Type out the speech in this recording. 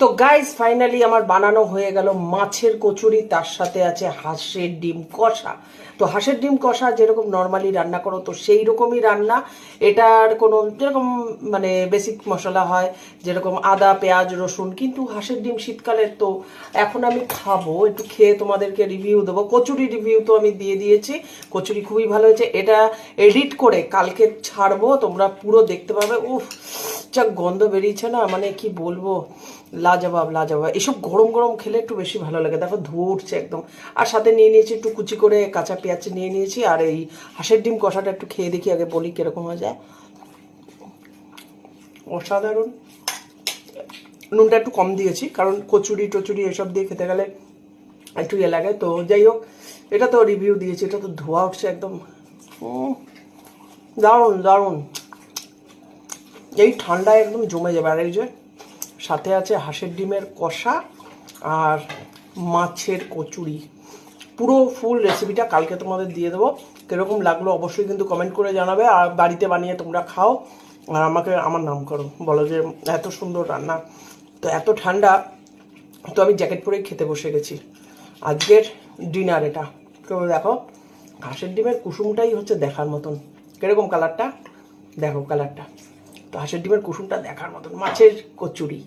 তো guys finally আমার বানানো হয়ে গেল মাছের কচুরি, তার সাথে আছে হাঁসের ডিম কষা। তো হাঁসের ডিম কষা যেরকম নর্মালি রান্না করো তো সেই রকমই রান্না। এটার কোনো যেরকম মানে বেসিক মশলা হয় যেরকম আদা পেঁয়াজ রসুন, কিন্তু হাঁসের ডিম শীতকালের তো এখন আমি খাবো, একটু খেয়ে তোমাদেরকে রিভিউ দেবো। কচুরি রিভিউ তো আমি দিয়ে দিয়েছি, কচুরি খুবই ভালো হয়েছে। এটা এডিট করে কালকে ছাড়বো, তোমরা পুরো দেখতে পাবে। উফ, যা গন্ধ বেরিয়েছে না, মানে কি বলবো, লাজবাব লাজবাব। এসব গরম গরম খেলে একটু বেশি ভালো লাগে। দেখো ধুয়ে উঠছে একদম। আর সাথে নিয়ে নিয়েছি একটু কুচি করে কাঁচা পেঁয়াজ নিয়ে নিয়েছি। আর এই হাঁসের ডিম কষাটা একটু খেয়ে দেখি, আগে বলি কিরকম হয়ে যায়। অসাধারণ। নুনটা একটু কম দিয়েছি কারণ কচুরি টচুরি এসব দিয়ে খেতে গেলে একটু ইয়ে লাগে। তো যাই হোক, এটা তো রিভিউ দিয়েছি, এটা তো ধোয়া উঠছে একদম। দারুণ দারুণ। এই ঠান্ডায় একদম জমে যাবে। আর এই যে সাথে আছে হাঁসের ডিমের কষা আর মাছের কচুরি। পুরো ফুল রেসিপিটা কালকে তোমাদের দিয়ে দেবো। কীরকম লাগলো অবশ্যই কিন্তু কমেন্ট করে জানাবে। আর বাড়িতে বানিয়ে তোমরা খাও আর আমাকে আমার নাম করো, বলো যে এত সুন্দর রান্না। তো এত ঠান্ডা, তো আমি জ্যাকেট পরেই খেতে বসে গেছি আজকের ডিনার এটা। তো দেখো হাঁসের ডিমের কুসুমটাই হচ্ছে দেখার মতন। কীরকম কালারটা, দেখো কালারটা। তো হাঁসের ডিমের কুসুমটা দেখার মতন, মাছের কচুরি।